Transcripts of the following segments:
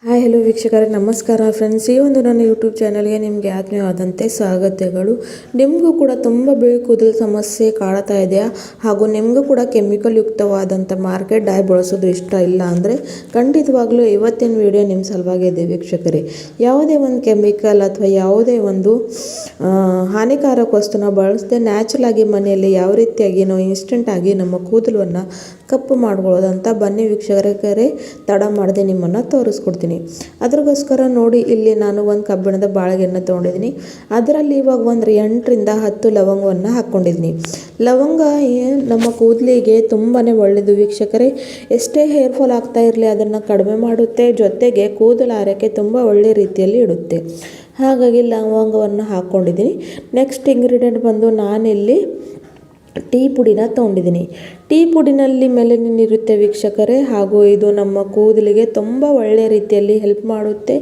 Hi hello ವೀಕ್ಷಕರೇ ನಮಸ್ಕಾರ friends. ಈ ಒಂದು ನನ್ನ ಯೂಟ್ಯೂಬ್ ಚಾನಲ್ಗೆ ನಿಮಗೆ ಆತ್ಮೀಯವಾದಂತೆ ಸ್ವಾಗತಗಳು. ನಿಮಗೂ ಕೂಡ ತುಂಬ ಬಿಳಿ ಕೂದಲು ಸಮಸ್ಯೆ ಕಾಡ್ತಾ ಇದೆಯಾ, ಹಾಗೂ ನಿಮಗೂ ಕೂಡ ಕೆಮಿಕಲ್ ಯುಕ್ತವಾದಂಥ ಮಾರ್ಕೆಟ್ ಡೈ ಬಳಸೋದು ಇಷ್ಟ ಇಲ್ಲ ಅಂದರೆ ಖಂಡಿತವಾಗ್ಲೂ ಇವತ್ತಿನ ವಿಡಿಯೋ ನಿಮ್ಮ ಸಲುವಾಗಿ ಇದೆ ವೀಕ್ಷಕರೇ. ಯಾವುದೇ ಒಂದು ಕೆಮಿಕಲ್ ಅಥವಾ ಯಾವುದೇ ಒಂದು ಹಾನಿಕಾರಕ ವಸ್ತುನ ಬಳಸದೆ ನ್ಯಾಚುರಲ್ ಆಗಿ ಮನೆಯಲ್ಲಿ ಯಾವ ರೀತಿಯಾಗಿ ನಾವು ಇನ್ಸ್ಟೆಂಟಾಗಿ ನಮ್ಮ ಕೂದಲನ್ನು ಕಪ್ಪು ಮಾಡ್ಕೊಳ್ಳೋದಂತ ಬನ್ನಿ ವೀಕ್ಷಕರೇ, ತಡ ಮಾಡದೆ ನಿಮ್ಮನ್ನು ತೋರಿಸ್ಕೊಡ್ತೀನಿ. ಅದಕ್ಕೋಸ್ಕರ ನೋಡಿ, ಇಲ್ಲಿ ನಾನು ಒಂದು ಕಬ್ಬಿಣದ ಬಾಳೆಗೆಯನ್ನು ತೊಗೊಂಡಿದ್ದೀನಿ. ಅದರಲ್ಲಿ ಇವಾಗ ಒಂದು 8ರಿಂದ 10 ಲವಂಗವನ್ನು ಹಾಕ್ಕೊಂಡಿದ್ದೀನಿ. ಲವಂಗ ನಮ್ಮ ಕೂದಲಿಗೆ ತುಂಬಾ ಒಳ್ಳೆಯದು ವೀಕ್ಷಕರೇ. ಎಷ್ಟೇ ಹೇರ್ ಫಾಲ್ ಆಗ್ತಾ ಇರಲಿ ಅದನ್ನು ಕಡಿಮೆ ಮಾಡುತ್ತೆ, ಜೊತೆಗೆ ಕೂದಲು ಆರೈಕೆ ತುಂಬ ಒಳ್ಳೆ ರೀತಿಯಲ್ಲಿ ಇಡುತ್ತೆ. ಹಾಗಾಗಿ ಲವಂಗವನ್ನು ಹಾಕ್ಕೊಂಡಿದ್ದೀನಿ. ನೆಕ್ಸ್ಟ್ ಇಂಗ್ರೀಡಿಯೆಂಟ್ ಬಂದು ನಾನಿಲ್ಲಿ ಟೀ ಪುಡಿನ ತೊಗೊಂಡಿದ್ದೀನಿ. ಟೀ ಪುಡಿನಲ್ಲಿ ಮೆಲನಿನ್ ಇರುತ್ತೆ ವೀಕ್ಷಕರೇ, ಹಾಗೂ ಇದು ನಮ್ಮ ಕೂದಲಿಗೆ ತುಂಬ ಒಳ್ಳೆಯ ರೀತಿಯಲ್ಲಿ ಹೆಲ್ಪ್ ಮಾಡುತ್ತೆ.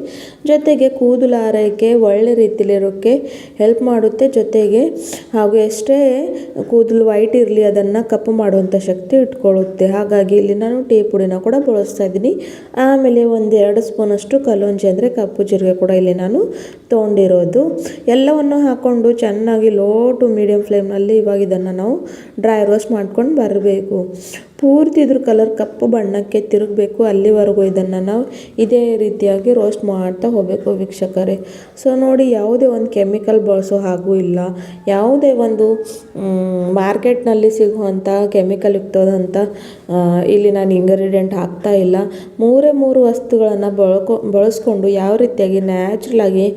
ಜೊತೆಗೆ ಕೂದಲು ಆರೈಕೆ ಒಳ್ಳೆ ರೀತಿಯಲ್ಲಿರೋಕ್ಕೆ ಹೆಲ್ಪ್ ಮಾಡುತ್ತೆ. ಜೊತೆಗೆ ಹಾಗೂ ಎಷ್ಟೇ ಕೂದಲು ವೈಟ್ ಇರಲಿ ಅದನ್ನು ಕಪ್ಪು ಮಾಡುವಂಥ ಶಕ್ತಿ ಇಟ್ಕೊಳ್ಳುತ್ತೆ. ಹಾಗಾಗಿ ಇಲ್ಲಿ ನಾನು ಟೀ ಪುಡಿನ ಕೂಡ ಬಳಸ್ತಾ ಇದ್ದೀನಿ. ಆಮೇಲೆ 1-2 ಸ್ಪೂನಷ್ಟು ಕಲೋಂಜಿ ಅಂದರೆ ಕಪ್ಪು ಜೀರಿಗೆ ಕೂಡ ಇಲ್ಲಿ ನಾನು ತೊಗೊಂಡಿರೋದು. ಎಲ್ಲವನ್ನು ಹಾಕ್ಕೊಂಡು ಚೆನ್ನಾಗಿ ಲೋ ಟು ಮೀಡಿಯಮ್ ಫ್ಲೇಮ್ನಲ್ಲಿ ಇವಾಗ ಇದನ್ನು ನಾವು ಡ್ರೈ ರೋಸ್ಟ್ ಮಾಡ್ಕೊಂಡು ಬರಬೇಕು. ಪೂರ್ತಿ ಇದ್ರ ಕಲರ್ ಕಪ್ಪು ಬಣ್ಣಕ್ಕೆ ತಿರುಗಬೇಕು. ಅಲ್ಲಿವರೆಗೂ ಇದನ್ನು ನಾವು ಇದೇ ರೀತಿಯಾಗಿ ರೋಸ್ಟ್ ಮಾಡ್ತಾ ಹೋಗಬೇಕು ವೀಕ್ಷಕರೇ. ಸೊ ನೋಡಿ, ಯಾವುದೇ ಒಂದು ಕೆಮಿಕಲ್ ಬಳಸೋ ಹಾಗೂ ಇಲ್ಲ, ಯಾವುದೇ ಒಂದು ಮಾರ್ಕೆಟ್ನಲ್ಲಿ ಸಿಗುವಂಥ ಕೆಮಿಕಲ್ ಯುಕ್ತವಾದಂಥ ಇಲ್ಲಿ ನಾನು ಇಂಗ್ರೀಡಿಯೆಂಟ್ ಹಾಕ್ತಾ ಇಲ್ಲ. 3 ವಸ್ತುಗಳನ್ನು ಬಳಸ್ಕೊಂಡು ಯಾವ ರೀತಿಯಾಗಿ ನ್ಯಾಚುರಲ್ ಆಗಿ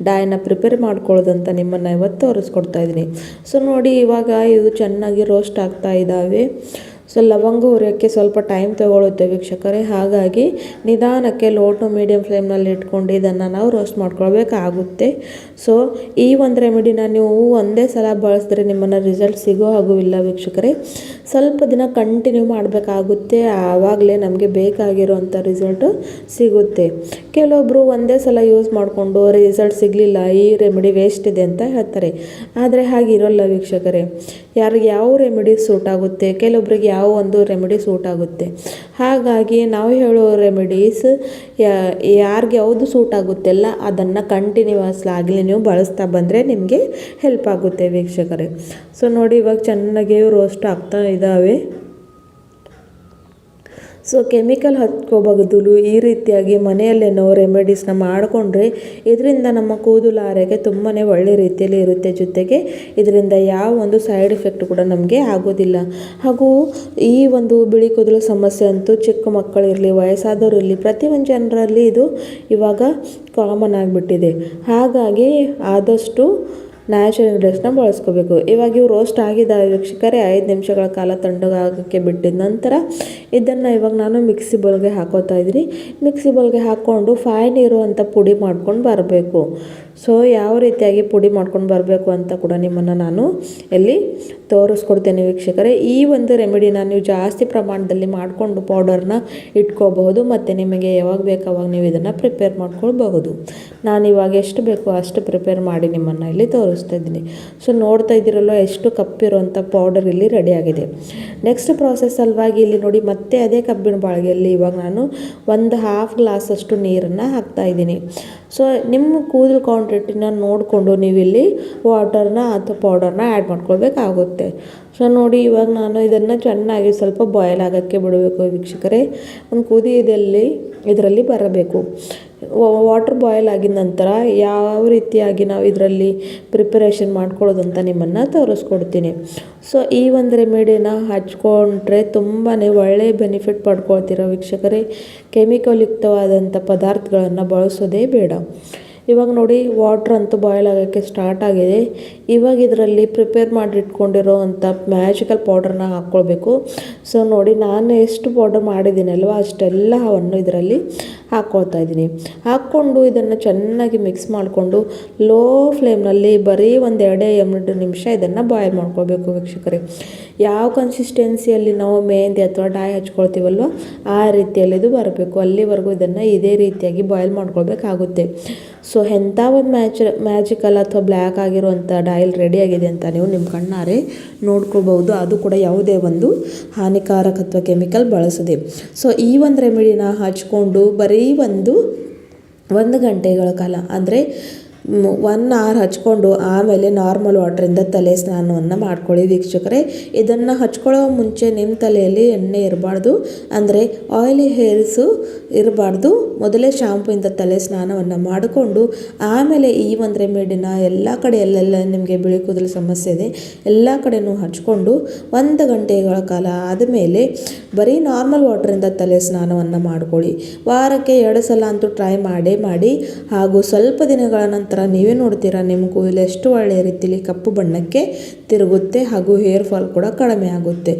ಡೈನ ಪ್ರಿಪೇರ್ ಮಾಡ್ಕೊಳ್ಳೋದಂತ ನಿಮ್ಮನ್ನು ಇವತ್ತು ತೋರಿಸ್ಕೊಡ್ತಾ ಇದ್ದೀನಿ. ಸೊ ನೋಡಿ, ಇವಾಗ ಇದು ಚೆನ್ನಾಗಿ ರೋಸ್ಟ್ ಆಗ್ತಾ ಇದ್ದಾವೆ. ಸೊ ಲವಂಗ ಹುರಿಯೋಕ್ಕೆ ಸ್ವಲ್ಪ ಟೈಮ್ ತಗೊಳ್ಳುತ್ತೆ ವೀಕ್ಷಕರೇ. ಹಾಗಾಗಿ ನಿಧಾನಕ್ಕೆ ಲೋ ಟು ಮೀಡಿಯಮ್ ಫ್ಲೇಮ್ನಲ್ಲಿ ಇಟ್ಕೊಂಡು ಇದನ್ನು ನಾವು ರೋಸ್ಟ್ ಮಾಡ್ಕೊಳ್ಬೇಕಾಗುತ್ತೆ. ಸೊ ಈ ಒಂದು ರೆಮಿಡಿನ ನೀವು ಒಂದೇ ಸಲ ಬಳಸಿದ್ರೆ ನಿಮ್ಮನ್ನು ರಿಸಲ್ಟ್ ಸಿಗೋ ಹಾಗೂ ಇಲ್ಲ ವೀಕ್ಷಕರೇ. ಸ್ವಲ್ಪ ದಿನ ಕಂಟಿನ್ಯೂ ಮಾಡಬೇಕಾಗುತ್ತೆ, ಆವಾಗಲೇ ನಮಗೆ ಬೇಕಾಗಿರೋವಂಥ ರಿಸಲ್ಟು ಸಿಗುತ್ತೆ. ಕೆಲವೊಬ್ಬರು ಒಂದೇ ಸಲ ಯೂಸ್ ಮಾಡಿಕೊಂಡು ರಿಸಲ್ಟ್ ಸಿಗಲಿಲ್ಲ, ಈ ರೆಮಿಡಿ ವೇಸ್ಟ್ ಇದೆ ಅಂತ ಹೇಳ್ತಾರೆ. ಆದರೆ ಹಾಗಿರೋಲ್ಲ ವೀಕ್ಷಕರೇ. ಯಾರಿಗೆ ಯಾವ ರೆಮಿಡಿ ಸೂಟ್ ಆಗುತ್ತೆ, ಕೆಲವೊಬ್ರಿಗೆ ಯಾವ ಒಂದು ರೆಮಿಡಿ ಸೂಟ್ ಆಗುತ್ತೆ. ಹಾಗಾಗಿ ನಾವು ಹೇಳೋ ರೆಮಿಡೀಸ್ ಯಾರಿಗೆ ಯಾವುದು ಸೂಟ್ ಆಗುತ್ತೆಲ್ಲ ಅದನ್ನು ಕಂಟಿನ್ಯೂಸ್ ಆಗಲಿ ನೀವು ಬಳಸ್ತಾ ಬಂದರೆ ನಿಮಗೆ ಹೆಲ್ಪ್ ಆಗುತ್ತೆ ವೀಕ್ಷಕರೇ. ಸೊ ನೋಡಿ, ಇವಾಗ ಚೆನ್ನಾಗಿ ರೋಸ್ಟ್ ಆಗ್ತಾ ಇದ್ದಾವೆ. ಸೊ ಕೆಮಿಕಲ್ ಹಚ್ಕೋಬಾರ್ದು, ಈ ರೀತಿಯಾಗಿ ಮನೆಯಲ್ಲೇ ನಾವು ರೆಮಿಡೀಸ್ನ ಮಾಡಿಕೊಂಡ್ರೆ ಇದರಿಂದ ನಮ್ಮ ಕೂದಲು ಆರೈಕೆ ತುಂಬಾ ಒಳ್ಳೆ ರೀತಿಯಲ್ಲಿ ಇರುತ್ತೆ. ಜೊತೆಗೆ ಇದರಿಂದ ಯಾವ ಒಂದು ಸೈಡ್ ಎಫೆಕ್ಟ್ ಕೂಡ ನಮಗೆ ಆಗೋದಿಲ್ಲ. ಹಾಗೂ ಈ ಒಂದು ಬಿಳಿ ಕೂದಲು ಸಮಸ್ಯೆ ಅಂತೂ ಚಿಕ್ಕ ಮಕ್ಕಳಿರಲಿ ವಯಸ್ಸಾದವರು ಇರಲಿ ಪ್ರತಿಯೊಂದು ಜನರಲ್ಲಿ ಇದು ಇವಾಗ ಕಾಮನ್ ಆಗಿಬಿಟ್ಟಿದೆ. ಹಾಗಾಗಿ ಆದಷ್ಟು ನ್ಯಾಚುರಲ್ ಇಂಗ್ರೀಡಿಯೆಂಟ್ಸ್ನ ಬಳಸ್ಕೋಬೇಕು. ಇವಾಗ ಇವು ರೋಸ್ಟ್ ಆಗಿದ್ದಾವೆ ವೀಕ್ಷಕರೇ. 5 ನಿಮಿಷಗಳ ಕಾಲ ತಣ್ಣಗಾಗೋಕ್ಕೆ ಬಿಟ್ಟಿದ ನಂತರ ಇದನ್ನು ಇವಾಗ ನಾನು ಮಿಕ್ಸಿ ಬೌಲ್ಗೆ ಹಾಕೋತಾ ಇದ್ದೀನಿ. ಮಿಕ್ಸಿ ಬೌಲ್ಗೆ ಹಾಕ್ಕೊಂಡು ಫೈನ್ ಇರುವಂಥ ಪುಡಿ ಮಾಡ್ಕೊಂಡು ಬರಬೇಕು. ಸೊ ಯಾವ ರೀತಿಯಾಗಿ ಪುಡಿ ಮಾಡ್ಕೊಂಡು ಬರಬೇಕು ಅಂತ ಕೂಡ ನಿಮ್ಮನ್ನು ನಾನು ಇಲ್ಲಿ ತೋರಿಸ್ಕೊಡ್ತೇನೆ ವೀಕ್ಷಕರೇ. ಈ ಒಂದು ರೆಮಿಡಿನ ನೀವು ಜಾಸ್ತಿ ಪ್ರಮಾಣದಲ್ಲಿ ಮಾಡಿಕೊಂಡು ಪೌಡರ್ನ ಇಟ್ಕೋಬಹುದು, ಮತ್ತು ನಿಮಗೆ ಯಾವಾಗ ಬೇಕು ಅವಾಗ ನೀವು ಇದನ್ನು ಪ್ರಿಪೇರ್ ಮಾಡ್ಕೊಳ್ಬಹುದು. ನಾನು ಇವಾಗ ಎಷ್ಟು ಬೇಕೋ ಅಷ್ಟು ಪ್ರಿಪೇರ್ ಮಾಡಿ ನಿಮ್ಮನ್ನು ಇಲ್ಲಿ ತೋರಿಸ್ತಾ ಇದ್ದೀನಿ. ಸೊ ನೋಡ್ತಾ ಇದ್ದೀರಲ್ಲ ಎಷ್ಟು ಕಪ್ಪಿರುವಂಥ ಪೌಡರ್ ಇಲ್ಲಿ ರೆಡಿಯಾಗಿದೆ. ನೆಕ್ಸ್ಟ್ ಪ್ರಾಸೆಸ್ ಸಲುವಾಗಿ ಇಲ್ಲಿ ನೋಡಿ, ಮತ್ತೆ ಅದೇ ಕಬ್ಬಿಣ ಬಾಳಿಗೆಯಲ್ಲಿ ಇವಾಗ ನಾನು ಒಂದು ½ ಗ್ಲಾಸಷ್ಟು ನೀರನ್ನು ಹಾಕ್ತಾ ಇದ್ದೀನಿ. ಸೊ ನಿಮ್ಮ ಕೂದಲು ಕ್ವಾಂಟಿಟಿನ ನೋಡಿಕೊಂಡು ನೀವಿಲ್ಲಿ ವಾಟರ್ನ ಅಥವಾ ಪೌಡರ್ನ ಆ್ಯಡ್ ಮಾಡ್ಕೊಳ್ಬೇಕಾಗುತ್ತೆ. ಸೊ ನೋಡಿ, ಇವಾಗ ನಾನು ಇದನ್ನು ಚೆನ್ನಾಗಿ ಸ್ವಲ್ಪ ಬಾಯ್ಲ್ ಆಗೋಕ್ಕೆ ಬಿಡಬೇಕು ವೀಕ್ಷಕರೇ. ಒಂದು ಕುದಿ ಇದರಲ್ಲಿ ಬರಬೇಕು. ವಾಟರ್ ಬಾಯ್ಲ್ ಆಗಿದ ನಂತರ ಯಾವ ರೀತಿಯಾಗಿ ನಾವು ಇದರಲ್ಲಿ ಪ್ರಿಪರೇಷನ್ ಮಾಡ್ಕೊಳ್ಳೋದಂತ ನಿಮ್ಮನ್ನು ತೋರಿಸ್ಕೊಡ್ತೀನಿ. ಸೊ ಈ ಒಂದು ರೆಮಿಡಿನ ಹಚ್ಕೊಂಡ್ರೆ ತುಂಬಾ ಒಳ್ಳೆಯ ಬೆನಿಫಿಟ್ ಪಡ್ಕೊಳ್ತೀರ ವೀಕ್ಷಕರೇ. ಕೆಮಿಕಲ್ ಯುಕ್ತವಾದಂಥ ಪದಾರ್ಥಗಳನ್ನು ಬಳಸೋದೇ ಬೇಡ. ಇವಾಗ ನೋಡಿ, ವಾಟ್ರ್ ಅಂತೂ ಬಾಯ್ಲ್ ಆಗೋಕ್ಕೆ ಸ್ಟಾರ್ಟ್ ಆಗಿದೆ. ಇವಾಗ ಇದರಲ್ಲಿ ಪ್ರಿಪೇರ್ ಮಾಡಿಟ್ಕೊಂಡಿರೋ ಅಂಥ ಮ್ಯಾಜಿಕಲ್ ಪೌಡರ್ನ ಹಾಕ್ಕೊಳ್ಬೇಕು. ಸೊ ನೋಡಿ, ನಾನು ಎಷ್ಟು ಪೌಡರ್ ಮಾಡಿದ್ದೀನಲ್ವ ಅಷ್ಟೆಲ್ಲವನ್ನು ಇದರಲ್ಲಿ ಹಾಕ್ಕೊಳ್ತಾ ಇದ್ದೀನಿ. ಹಾಕ್ಕೊಂಡು ಇದನ್ನು ಚೆನ್ನಾಗಿ ಮಿಕ್ಸ್ ಮಾಡಿಕೊಂಡು ಲೋ ಫ್ಲೇಮ್ನಲ್ಲಿ ಬರೀ 1-2 ನಿಮಿಷ ಇದನ್ನು ಬಾಯ್ಲ್ ಮಾಡ್ಕೊಳ್ಬೇಕು ವೀಕ್ಷಕರೇ. ಯಾವ ಕನ್ಸಿಸ್ಟೆನ್ಸಿಯಲ್ಲಿ ನಾವು ಮೆಹಂದಿ ಅಥವಾ ಡೈ ಹಚ್ಕೊಳ್ತೀವಲ್ವ ಆ ರೀತಿಯಲ್ಲಿ ಇದು ಬರಬೇಕು. ಅಲ್ಲಿವರೆಗೂ ಇದನ್ನು ಇದೇ ರೀತಿಯಾಗಿ ಬಾಯ್ಲ್ ಮಾಡ್ಕೊಳ್ಬೇಕಾಗುತ್ತೆ. ಸೊ ಎಂಥ ಒಂದು ಮ್ಯಾಜಿಕಲ್ ಅಥವಾ ಬ್ಲ್ಯಾಕ್ ಆಗಿರುವಂಥ ಡೈಲ್ ರೆಡಿಯಾಗಿದೆ ಅಂತ ನೀವು ನಿಮ್ಮ ಕಣ್ಣಾರೆ ನೋಡ್ಕೊಳ್ಬೋದು. ಅದು ಕೂಡ ಯಾವುದೇ ಒಂದು ಹಾನಿಕಾರಕ ಅಥವಾ ಕೆಮಿಕಲ್ ಬಳಸದೆ. ಸೊ ಈ ಒಂದು ರೆಮಿಡಿನ ಹಚ್ಕೊಂಡು ಬರೀ ಒಂದು 1 ಗಂಟೆಗಳ ಕಾಲ ಅಂದರೆ 1 ಅವರ್ ಹಚ್ಕೊಂಡು ಆಮೇಲೆ ನಾರ್ಮಲ್ ವಾಟ್ರಿಂದ ತಲೆ ಸ್ನಾನವನ್ನು ಮಾಡ್ಕೊಳ್ಳಿ ವೀಕ್ಷಕರೇ. ಇದನ್ನು ಹಚ್ಕೊಳ್ಳೋ ಮುಂಚೆ ನಿಮ್ಮ ತಲೆಯಲ್ಲಿ ಎಣ್ಣೆ ಇರಬಾರ್ದು, ಅಂದರೆ ಆಯಿಲಿ ಹೇರ್ಸು ಇರಬಾರ್ದು. ಮೊದಲೇ ಶಾಂಪೂಯಿಂದ ತಲೆ ಸ್ನಾನವನ್ನು ಮಾಡಿಕೊಂಡು ಆಮೇಲೆ ಈ ಒಂದು ರೆಮಿಡಿನ ಎಲ್ಲ ಕಡೆ ಎಲ್ಲೆಲ್ಲ ನಿಮಗೆ ಬಿಳಿ ಕೂದಲು ಸಮಸ್ಯೆ ಇದೆ ಎಲ್ಲ ಕಡೆನೂ ಹಚ್ಕೊಂಡು 1 ಗಂಟೆಗಳ ಕಾಲ ಆದಮೇಲೆ ಬರೀ ನಾರ್ಮಲ್ ವಾಟ್ರಿಂದ ತಲೆ ಸ್ನಾನವನ್ನು ಮಾಡ್ಕೊಳ್ಳಿ. ವಾರಕ್ಕೆ 2 ಸಲ ಅಂತೂ ಟ್ರೈ ಮಾಡಿ ಹಾಗೂ ಸ್ವಲ್ಪ ದಿನಗಳ ನಂತರ ನೀವೇ ನೋಡ್ತೀರಾ ನಿಮ್ಮ ಕೂದಲು ಎಷ್ಟು ಒಳ್ಳೆಯ ರೀತಿಯಲ್ಲಿ ಕಪ್ಪು ಬಣ್ಣಕ್ಕೆ ತಿರುಗುತ್ತೆ ಹಾಗೂ ಹೇರ್ ಫಾಲ್ ಕೂಡ ಕಡಿಮೆ ಆಗುತ್ತೆ.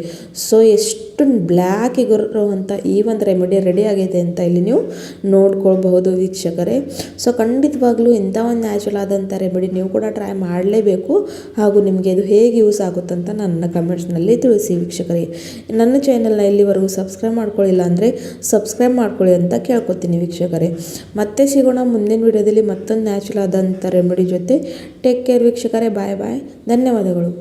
ಸೊ ಎಷ್ಟು ಬ್ಲ್ಯಾಕ್ ಇರುವಂಥ ಈ ಒಂದು ರೆಮಿಡಿ ರೆಡಿ ಆಗಿದೆ ಅಂತ ಇಲ್ಲಿ ನೀವು ನೋಡ್ಕೊಳ್ಬಹುದು ವೀಕ್ಷಕರೇ. ಸೊ ಖಂಡಿತವಾಗ್ಲೂ ಇಂಥ ಒಂದು ನ್ಯಾಚುರಲ್ ಆದಂಥ ರೆಮಿಡಿ ನೀವು ಕೂಡ ಟ್ರೈ ಮಾಡಲೇಬೇಕು ಹಾಗೂ ನಿಮಗೆ ಇದು ಹೇಗೆ ಯೂಸ್ ಆಗುತ್ತಂತ ನನ್ನ ಕಮೆಂಟ್ಸ್ನಲ್ಲಿ ತಿಳಿಸಿ ವೀಕ್ಷಕರೇ. ನನ್ನ ಚಾನಲ್ನ ಇಲ್ಲಿವರೆಗೂ ಸಬ್ಸ್ಕ್ರೈಬ್ ಮಾಡ್ಕೊಳ್ಳಿಲ್ಲ ಅಂದರೆ ಸಬ್ಸ್ಕ್ರೈಬ್ ಮಾಡ್ಕೊಳ್ಳಿ ಅಂತ ಕೇಳ್ಕೊತೀನಿ ವೀಕ್ಷಕರೇ. ಮತ್ತೆ ಸಿಗೋಣ ಮುಂದಿನ ವಿಡಿಯೋದಲ್ಲಿ ಮತ್ತೊಂದು ನ್ಯಾಚುರಲ್ ಆದಂಥ ರೆಮಿಡಿ ಜೊತೆ. ಟೇಕ್ ಕೇರ್ ವೀಕ್ಷಕರೇ. ಬಾಯ್ ಧನ್ಯವಾದಗಳು.